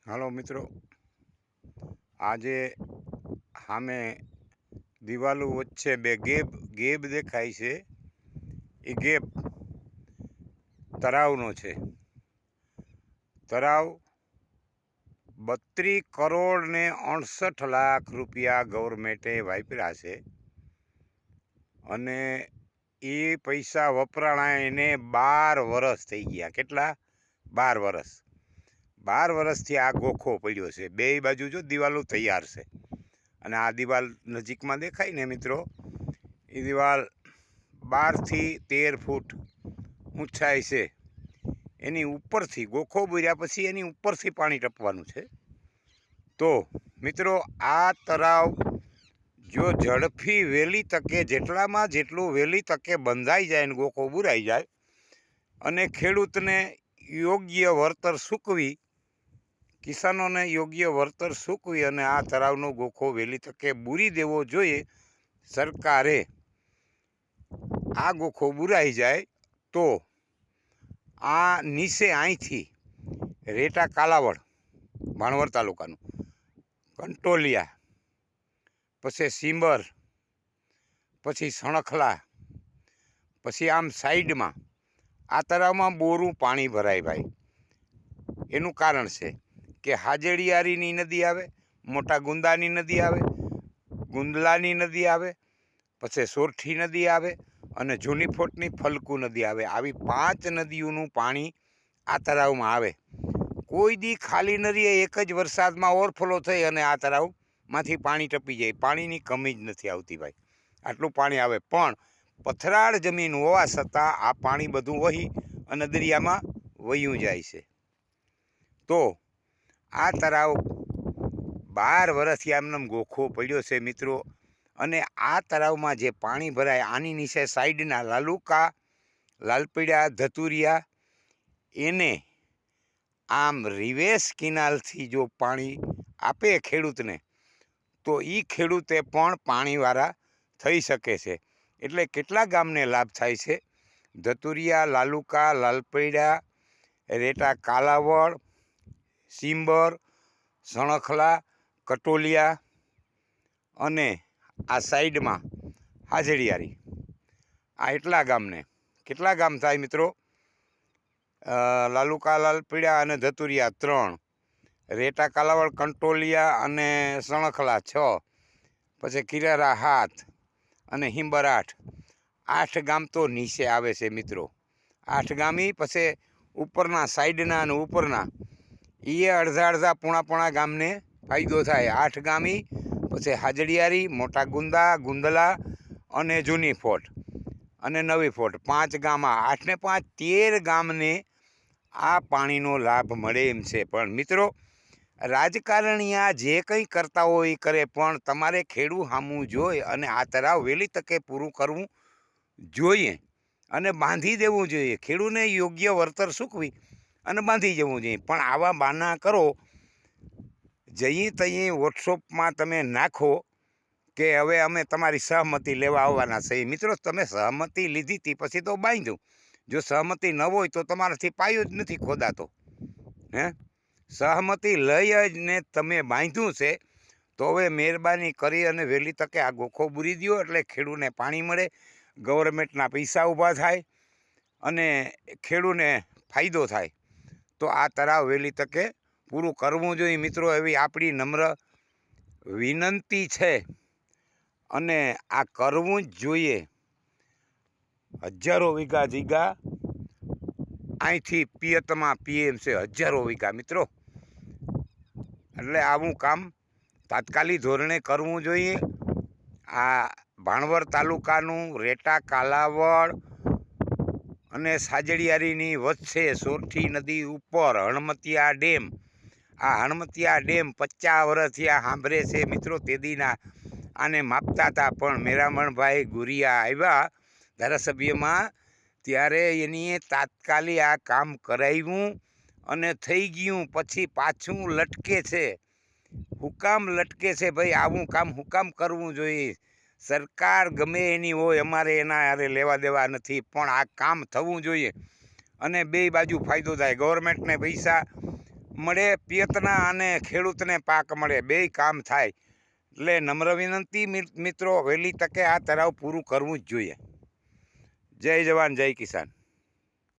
હાલો મિત્રો, આજે સામે દિવાલો વચ્ચે બે ગેબ દેખાય છે. એ ગેબ તળાવનો છે. તળાવ 32 કરોડ ને 68 લાખ રૂપિયા ગવર્મેન્ટે વાપર્યા છે અને એ પૈસા વપરાણા એને 12 વર્ષ થઈ ગયા. કેટલા? 12 વર્ષ. 12 વર્ષથી આ ગોખો પડ્યો છે. બે બાજુ જો દિવાલો તૈયાર છે અને આ દિવાલ નજીકમાં દેખાય ને મિત્રો, એ દિવાલ 12 થી 13 ફૂટ ઊંચાઈ છે. એની ઉપરથી ગોખો બુર્યા પછી એની ઉપરથી પાણી ટપવાનું છે. તો મિત્રો, આ તળાવ જો ઝડપી વહેલી તકે જેટલું વહેલી તકે બંધાઈ જાય ને ગોખો બુરાઈ જાય અને ખેડૂતને યોગ્ય વળતર સૂકવી, કિસાનોને યોગ્ય વળતર સૂકવી અને આ તળાવનો ગોખો વહેલી તકે બૂરી દેવો જોઈએ. સરકારે આ ગોખો બુરાઈ જાય તો આ નીચે અહીંથી રેટા કાલાવડ, ભાણવડ તાલુકાનું, કંટોલિયા, પછી સીંબર, પછી સણખલા, પછી આમ સાઈડમાં આ તળાવમાં બોરું પાણી ભરાય ભાઈ. એનું કારણ છે કે હાજડિયારીની નદી આવે, મોટા ગુંદાની નદી આવે, ગુંદલાની નદી આવે, પછી સોરઠી નદી આવે અને જૂની ફોટની ફલકુ નદી આવે. આવી 5 નદીઓનું પાણી આ તળાવમાં આવે. કોઈ દી ખાલી ન રહે. એક જ વરસાદમાં ઓવરફ્લો થઈ અને આ તળાવમાંથી પાણી ટપી જાય. પાણીની કમી જ નથી આવતી ભાઈ, આટલું પાણી આવે. પણ પથરાળ જમીન હોવા છતાં આ પાણી બધું વહી અને દરિયામાં વયું જાય છે. તો આ તળાવ 12 વર્ષથી આમનામ ગોખો પડ્યો છે મિત્રો. અને આ તળાવમાં જે પાણી ભરાય આની નીચે સાઈડના લાલુકા, લાલપીડા, ધતુરિયા, એને આમ રિવેસ કેનાલથી જો પાણી આપે ખેડૂતને તો એ ખેડૂતે પણ પાણીવાળા થઈ શકે છે. એટલે કેટલા ગામને લાભ થાય છે? ધતુરિયા, લાલુકા, લાલપીડા, રેટા કાલાવડ, સીંબર, સણખલા, કટોલિયા અને આ સાઈડમાં હાજડિયારી. આ એટલા ગામને કેટલા ગામ થાય મિત્રો? લાલુકા, લાલપીડા અને ધતુરિયા 3, રેટા કાલાવડ, કંટોલિયા અને સણખલા 6, પછી કિરારા 7 અને હિંબર 8. 8 ગામ તો નીચે આવે છે મિત્રો. 8 ગામી પછી ઉપરના સાઈડના અને ઉપરના એ અડધા પૂણા ગામને ફાયદો થાય. 8 ગામી પછી હાજડિયારી, મોટા ગુંદા, ગુંદલા અને જૂની ફોટ અને નવી ફોટ. 5 ગામમાં 8 ને 5 13 ગામને આ પાણીનો લાભ મળે એમ છે. પણ મિત્રો, રાજકારણીયા જે કંઈ કરતા હોય એ કરે, પણ તમારે ખેડૂત સામું જોઈ અને આ તળાવ વહેલી તકે પૂરું કરવું જોઈએ અને બાંધી દેવું જોઈએ. ખેડૂતને યોગ્ય વળતર સૂકવી અને બાંધી જવું જોઈએ. પણ આવા બાના કરો, જઈએ તઈએ વોટ્સઅપમાં તમે નાખો કે હવે અમે તમારી સહમતિ લેવા આવવાના છે. મિત્રો, તમે સહમતિ લીધી હતી પછી તો બાંધ્યું. જો સહમતિ ન હોય તો તમારાથી પાયો જ નથી ખોદાતો. સહમતિ લઈ જ ને તમે બાંધ્યું છે તો હવે મહેરબાની કરી અને વહેલી તકે આ ગોખો બૂરી દો એટલે ખેડૂતને પાણી મળે, ગવર્મેન્ટના પૈસા ઊભા થાય અને ખેડૂતને ફાયદો થાય. તો આ તળાવ વહેલી તકે પૂરું કરવું જોઈએ મિત્રો, એવી આપણી નમ્ર વિનંતી છે અને આ કરવું જ જોઈએ. હજારો વીઘા જીગા અહીંથી પિયતમાં પીએમ છે, હજારો વીઘા મિત્રો. એટલે આવું કામ તાત્કાલિક ધોરણે કરવું જોઈએ. આ ભાણવડ તાલુકાનું રેટા કાલાવડ અને સાજડિયારીની વચ્ચે સોરઠી નદી ઉપર હણમતિયા ડેમ. આ હણમતિયા ડેમ 50 વર્ષથી આ સાંભળે છે મિત્રો. તેદીના આને માપતા હતા, પણ મેરામણભાઈ ગુરિયા આવ્યા ધારાસભ્યમાં ત્યારે એની તાત્કાલિક આ કામ કરાવ્યું અને થઈ ગયું. પછી પાછું લટકે છે. હુકામ લટકે છે ભાઈ? આવું કામ હુકામ કરવું જોઈએ? સરકાર ગમે એની હોય, અમારે એના હારે લેવા દેવા નથી, પણ આ કામ થવું જોઈએ અને બે બાજુ ફાયદો થાય. ગવર્મેન્ટને પૈસા મળે પિયતના અને ખેડૂતને પાક મળે, બેય કામ થાય. એટલે નમ્ર વિનંતી મિત્રો, વહેલી તકે આ તળાવ પૂરું કરવું જ જોઈએ. જય જવાન જય કિસાન.